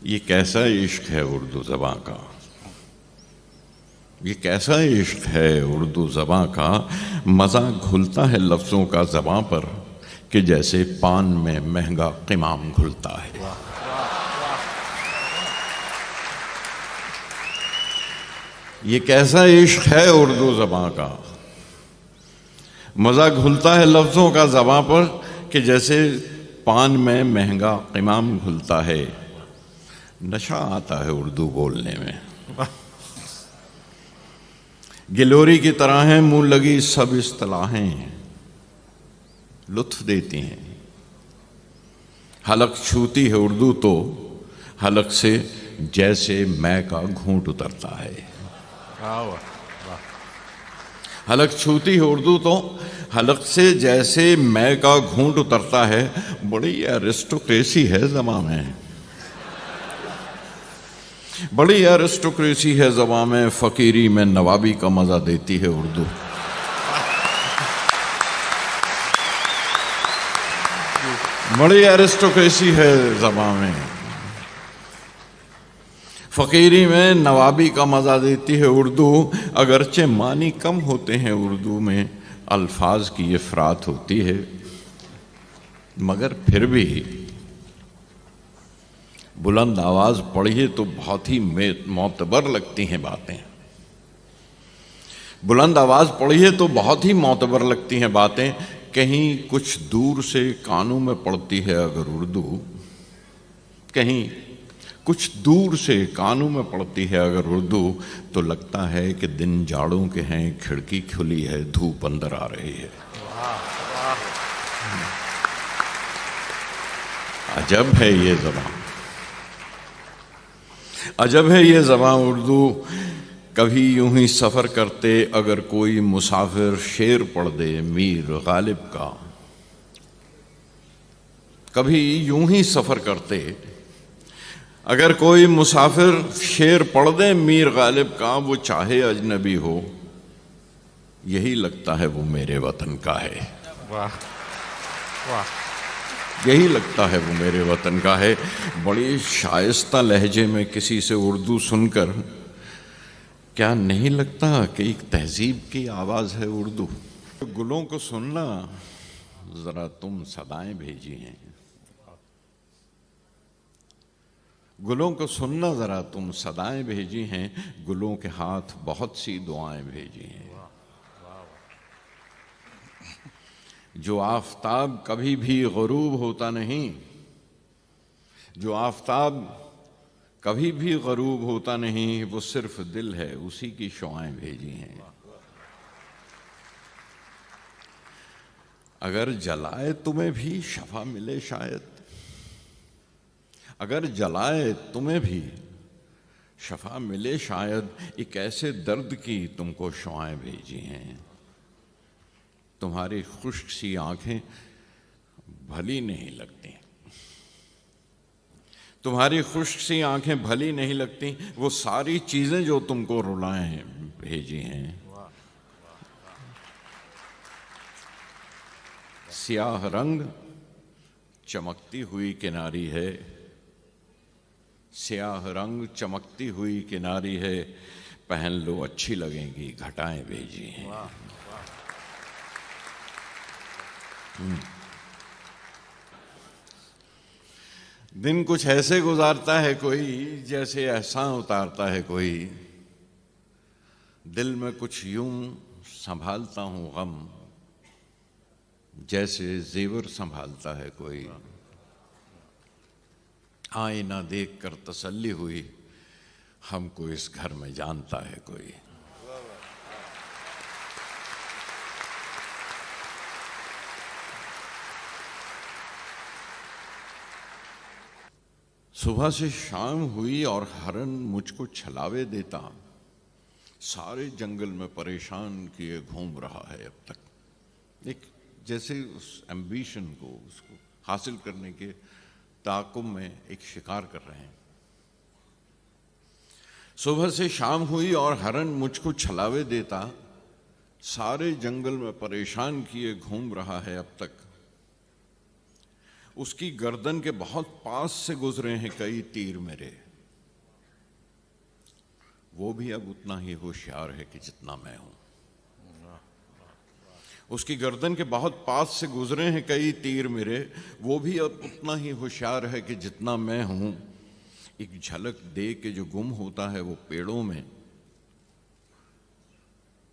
ये कैसा इश्क है उर्दू ज़बां का, ये कैसा इश्क है उर्दू ज़बां का। मज़ा घुलता है लफ्ज़ों का ज़बां पर कि जैसे पान में महंगा क़िमाम घुलता है। ये कैसा इश्क है उर्दू ज़बां का, मज़ा घुलता है लफ्ज़ों का ज़बां पर कि जैसे पान में महंगा क़िमाम घुलता है। नशा आता है उर्दू बोलने में, गिलोरी की तरह हैं मुंह लगी सब इस्तलाहें, लुत्फ देती हैं। हलक छूती है उर्दू तो हलक से जैसे मै का घूंट उतरता है। हलक छूती है उर्दू तो हलक से जैसे मै का घूंट उतरता है। बड़ी एरिस्टोक्रेसी है ज़बां में, बड़ी एरिस्टोक्रेसी है ज़बां में, फ़कीरी में नवाबी का मज़ा देती है उर्दू। बड़ी एरिस्टोक्रेसी है ज़बां में, फ़कीरी में नवाबी का मज़ा देती है उर्दू। अगरचे मानी कम होते हैं उर्दू में, अल्फाज की इफ़रात होती है, मगर फिर भी बुलंद आवाज़ पढ़िए तो बहुत ही मोतबर लगती हैं बातें। बुलंद आवाज़ पढ़िए तो बहुत ही मोतबर लगती हैं बातें। कहीं कुछ दूर से कानों में पड़ती है अगर उर्दू, कहीं कुछ दूर से कानों में पड़ती है अगर उर्दू, तो लगता है कि दिन जाड़ों के हैं, खिड़की खुली है, धूप अंदर आ रही है। अजब है ये ज़बान, अजब है ये ज़बां उर्दू। कभी यूं ही सफ़र करते अगर कोई मुसाफिर शेर पढ़ दे मीर गालिब का, कभी यूं ही सफ़र करते अगर कोई मुसाफिर शेर पढ़ दे मीर गालिब का, वो चाहे अजनबी हो यही लगता है वो मेरे वतन का है। वाह वाह, यही लगता है वो मेरे वतन का है। बड़ी शाइस्ता लहजे में किसी से उर्दू सुनकर क्या नहीं लगता कि एक तहजीब की आवाज़ है उर्दू। गुलों को सुनना ज़रा तुम सदाएं भेजी हैं, गुलों को सुनना ज़रा तुम सदाएं भेजी हैं, गुलों के हाथ बहुत सी दुआएं भेजी हैं। जो आफताब कभी भी गरूब होता नहीं, जो आफताब कभी भी गरूब होता नहीं, वो सिर्फ दिल है उसी की शुआएं भेजी हैं। अगर जलाए तुम्हें भी शफा मिले शायद, अगर जलाए तुम्हें भी शफा मिले शायद, एक ऐसे दर्द की तुमको शुआएं भेजी हैं। तुम्हारी खुश्क सी आंखें भली नहीं लगती, तुम्हारी खुश्क सी आंखें भली नहीं लगती, वो सारी चीजें जो तुमको रुलाएं भेजी हैं। सियाह रंग चमकती हुई किनारी है, सियाह रंग चमकती हुई किनारी है, पहन लो अच्छी लगेंगी घटाएं भेजी हैं। दिन कुछ ऐसे गुजारता है कोई जैसे एहसान उतारता है कोई, दिल में कुछ यूं संभालता हूं गम जैसे जेवर संभालता है कोई। आईना देख कर तसल्ली हुई, हमको इस घर में जानता है कोई। सुबह से शाम हुई और हरन मुझको छलावे देता, सारे जंगल में परेशान किए घूम रहा है अब तक। एक जैसे उस एम्बिशन को, उसको हासिल करने के ताक़ुब में एक शिकार कर रहे हैं। सुबह से शाम हुई और हरन मुझको छलावे देता, सारे जंगल में परेशान किए घूम रहा है अब तक। उसकी गर्दन के बहुत पास से गुजरे हैं कई तीर मेरे, वो भी अब उतना ही होशियार है कि जितना मैं हूं। उसकी गर्दन के बहुत पास से गुजरे हैं कई तीर मेरे, वो भी अब उतना ही होशियार है कि जितना मैं हूं। एक झलक दे के जो गुम होता है वो पेड़ों में,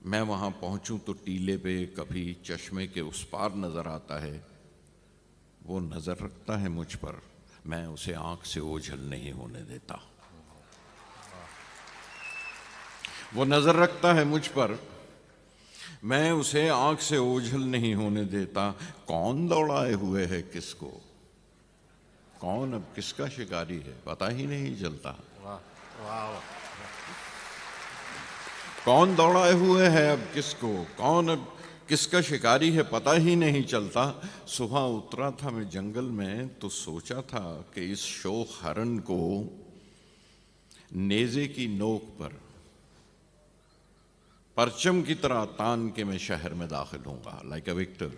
मैं वहां पहुंचूं तो टीले पे कभी चश्मे के उस पार नजर आता है। वो नजर रखता है मुझ पर, मैं उसे आंख से ओझल नहीं होने देता। वो नजर रखता है मुझ पर, मैं उसे आंख से ओझल नहीं होने देता। कौन दौड़ाए हुए है किसको, कौन अब किसका शिकारी है पता ही नहीं चलता। वाह वाह वाह। कौन दौड़ाए हुए है अब किसको, कौन अब किसका शिकारी है पता ही नहीं चलता। सुबह उतरा था मैं जंगल में तो सोचा था कि इस शोख हरण को नेज़े की नोक पर परचम की तरह तान के मैं शहर में दाखिल होऊंगा, लाइक अ विक्टर।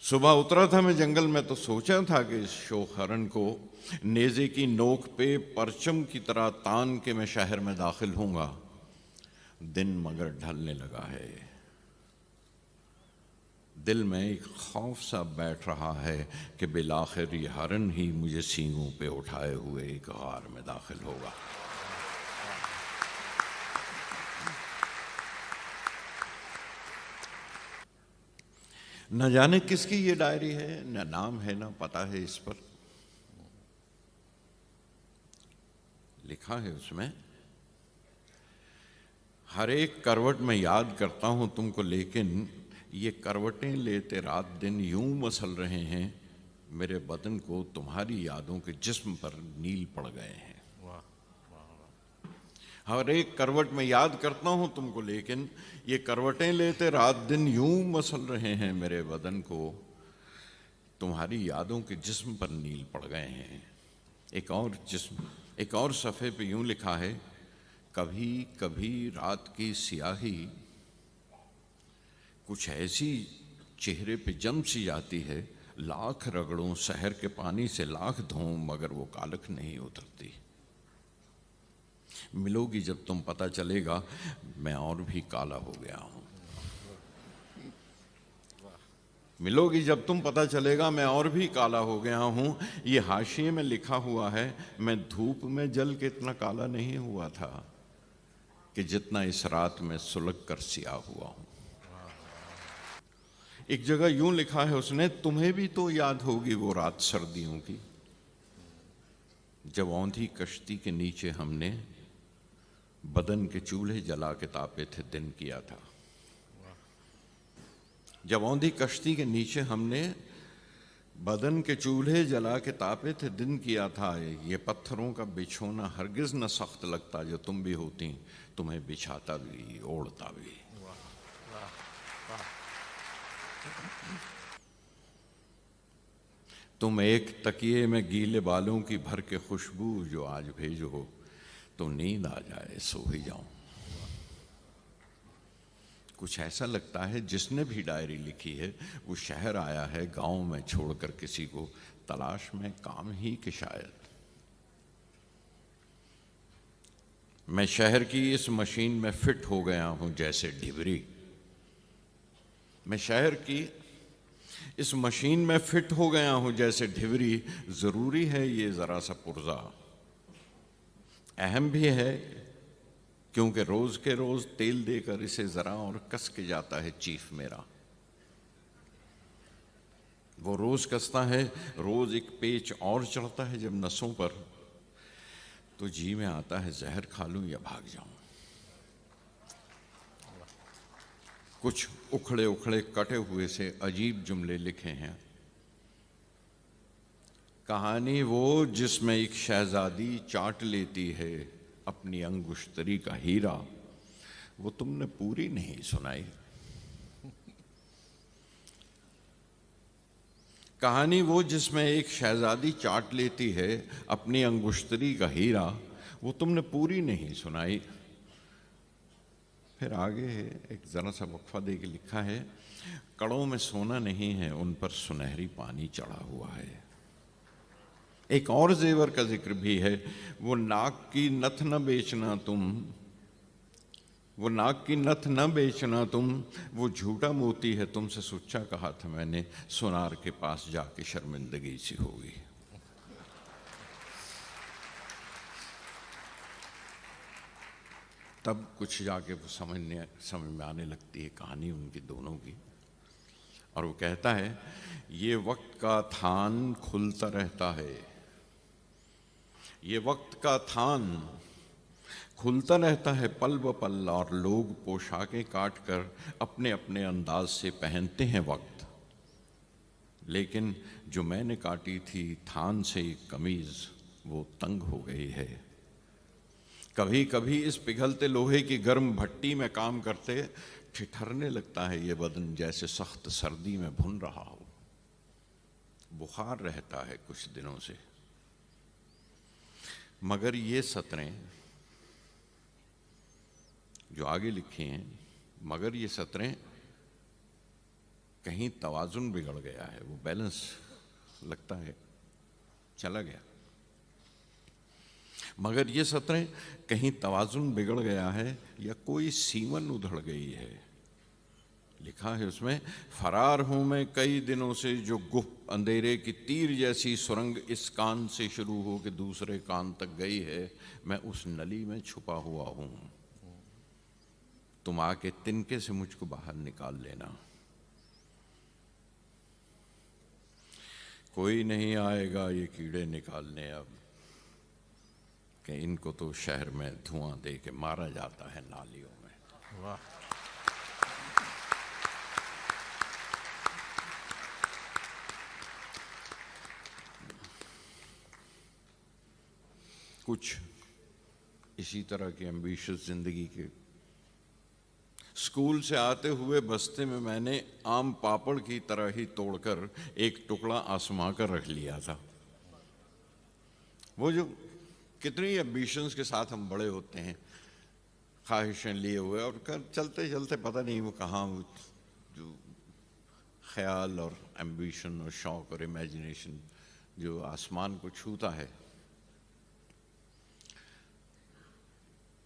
सुबह उतरा था मैं जंगल में तो सोचा था कि इस शोख हरण को नेज़े की नोक पे परचम की तरह तान के मैं शहर में दाखिल होऊंगा। दिन मगर ढलने लगा है, दिल में एक खौफ सा बैठ रहा है कि बिलाखिर ये हरण ही मुझे सींगों पे उठाए हुए एक गार में दाखिल होगा। न जाने किसकी ये डायरी है, न नाम है न पता है इस पर। लिखा है उसमें, हर एक करवट में याद करता हूं तुमको, लेकिन ये करवटें लेते रात दिन यूं मसल रहे हैं मेरे बदन को तुम्हारी यादों के जिस्म पर नील पड़ गए हैं। हर एक करवट में याद करता हूं तुमको, लेकिन ये करवटें लेते रात दिन यूं मसल रहे हैं मेरे बदन को तुम्हारी यादों के जिस्म पर नील पड़ गए हैं। एक और सफ़े पे यूं लिखा है, कभी कभी रात की सियाही कुछ ऐसी चेहरे पे जम सी जाती है, लाख रगड़ों शहर के पानी से लाख धोऊं मगर वो कालख नहीं उतरती। मिलोगी जब तुम पता चलेगा मैं और भी काला हो गया हूं। मिलोगी जब तुम पता चलेगा मैं और भी काला हो गया हूं। ये हाशिए में लिखा हुआ है, मैं धूप में जल के इतना काला नहीं हुआ था कि जितना इस रात में सुलग कर सियाह हुआ हूं। एक जगह यूं लिखा है उसने, तुम्हें भी तो याद होगी वो रात सर्दियों की जब औंधी कश्ती के नीचे हमने बदन के चूल्हे जला के तापे थे दिन किया था। जब औंधी कश्ती के नीचे हमने बदन के चूल्हे जला के तापे थे दिन किया था। ये पत्थरों का बिछोना हरगिज न सख्त लगता, जो तुम भी होती तुम्हें बिछाता भी ओढ़ता भी। तुम एक तकिए में गीले बालों की भर के खुशबू जो आज भेजो तो नींद आ जाए सो ही जाऊं। कुछ ऐसा लगता है जिसने भी डायरी लिखी है वो शहर आया है गांव में छोड़कर किसी को, तलाश में काम ही के शायद। मैं शहर की इस मशीन में फिट हो गया हूं जैसे डिबरी। मैं शहर की इस मशीन में फिट हो गया हूं जैसे ढिवरी। जरूरी है ये जरा सा पुर्जा, अहम भी है क्योंकि रोज के रोज तेल देकर इसे जरा और कस के जाता है चीफ मेरा। वो रोज कसता है, रोज एक पेच और चढ़ता है जब नसों पर, तो जी में आता है जहर खा लूं या भाग जाऊं। कुछ उखड़े उखड़े कटे हुए से अजीब जुमले लिखे हैं। कहानी वो जिसमें एक शहजादी चाट लेती है अपनी अंगुश्तरी का हीरा, वो तुमने पूरी नहीं सुनाई। कहानी वो जिसमें एक शहजादी चाट लेती है अपनी अंगुश्तरी का हीरा, वो तुमने पूरी नहीं सुनाई। फिर आगे एक जरा सा वक्फा दे के लिखा है, कड़ों में सोना नहीं है, उन पर सुनहरी पानी चढ़ा हुआ है। एक और जेवर का जिक्र भी है, वो नाक की नथ न बेचना तुम, वो नाक की नथ न बेचना तुम, वो झूठा मोती है तुमसे सुच्चा कहा था मैंने, सोनार के पास जाके शर्मिंदगी सी होगी। तब कुछ जाके वो समझ में आने लगती है कहानी उनकी दोनों की। और वो कहता है, ये वक्त का थान खुलता रहता है, ये वक्त का थान खुलता रहता है पल ब पल, और लोग पोशाकें काट कर अपने अपने अंदाज से पहनते हैं वक्त, लेकिन जो मैंने काटी थी थान से कमीज वो तंग हो गई है। कभी कभी इस पिघलते लोहे की गर्म भट्टी में काम करते ठिठरने लगता है ये बदन, जैसे सख्त सर्दी में भुन रहा हो। बुखार रहता है कुछ दिनों से, मगर ये सतरें जो आगे लिखी हैं, मगर ये सतरें कहीं तवाजुन बिगड़ गया है, वो बैलेंस लगता है चला गया। मगर ये सतरें कहीं तवाजुन बिगड़ गया है या कोई सीमन उधड़ गई है। लिखा है उसमें, फरार हूं मैं कई दिनों से, जो गुप्त अंधेरे की तीर जैसी सुरंग इस कान से शुरू हो के दूसरे कान तक गई है, मैं उस नली में छुपा हुआ हूं। तुम आके तिनके से मुझको बाहर निकाल लेना। कोई नहीं आएगा ये कीड़े निकालने अब, कि इनको तो शहर में धुआं दे के मारा जाता है नालियों में। वाह। कुछ इसी तरह की एम्बिशियस जिंदगी के। स्कूल से आते हुए बस्ते में मैंने आम पापड़ की तरह ही तोड़कर एक टुकड़ा आसमां का रख लिया था। वो जो कितनी एम्बिशंस के साथ हम बड़े होते हैं, ख्वाहिशें लिए हुए, और चलते चलते पता नहीं वो कहाँ जो ख्याल और एम्बिशन और शौक और इमेजिनेशन जो आसमान को छूता है।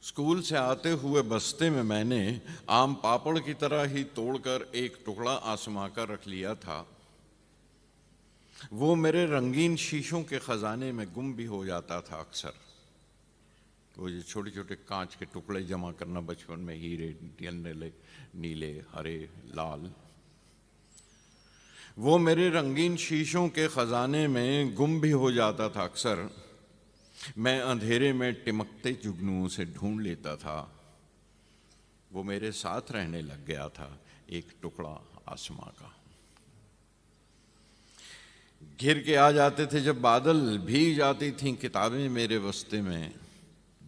स्कूल से आते हुए बस्ते में मैंने आम पापड़ की तरह ही तोड़कर एक टुकड़ा आसमां का रख लिया था। वो मेरे रंगीन शीशों के खजाने में गुम भी हो जाता था अक्सर। वो जो छोटे छोटे कांच के टुकड़े जमा करना बचपन में, हीरे, नीले, हरे, लाल, वो मेरे रंगीन शीशों के खजाने में गुम भी हो जाता था अक्सर। मैं अंधेरे में टिमकते जुगनुओं से ढूंढ लेता था। वो मेरे साथ रहने लग गया था एक टुकड़ा आसमां का। घिर के आ जाते थे जब बादल, भीग जाती थीं किताबें मेरे बस्ते में।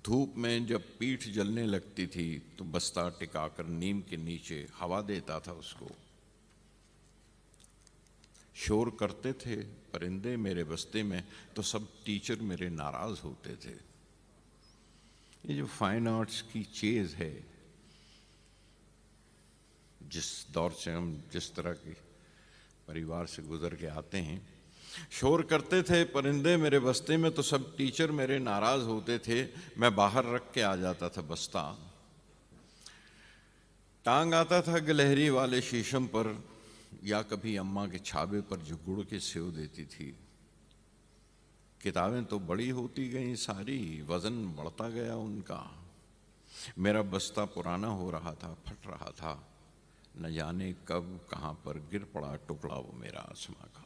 धूप में जब पीठ जलने लगती थी तो बस्ता टिकाकर नीम के नीचे हवा देता था उसको। शोर करते थे परिंदे मेरे बस्ते में तो सब टीचर मेरे नाराज होते थे। ये जो फाइन आर्ट्स की चीज है, जिस दौर से हम जिस तरह के परिवार से गुजर के आते हैं, शोर करते थे परिंदे मेरे बस्ते में तो सब टीचर मेरे नाराज होते थे। मैं बाहर रख के आ जाता था बस्ता, टांग आता था गिलहरी वाले शीशम पर, या कभी अम्मा के छाबे पर जो गुड़ के सेव देती थी। किताबें तो बड़ी होती गई सारी, वजन बढ़ता गया उनका। मेरा बस्ता पुराना हो रहा था, फट रहा था, न जाने कब कहां पर गिर पड़ा टुकड़ा वो मेरा आसमां का।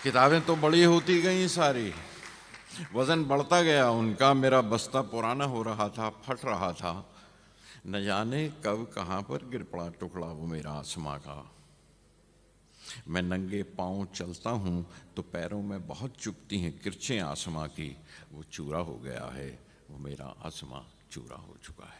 किताबें तो बड़ी होती गई सारी, वजन बढ़ता गया उनका। मेरा बस्ता पुराना हो रहा था, फट रहा था, न जाने कब कहां पर गिर पड़ा टुकड़ा वो मेरा आसमां का। मैं नंगे पांव चलता हूं तो पैरों में बहुत चुभती हैं किरचें आसमां की। वो चूरा हो गया है, वो मेरा आसमां चूरा हो चुका है।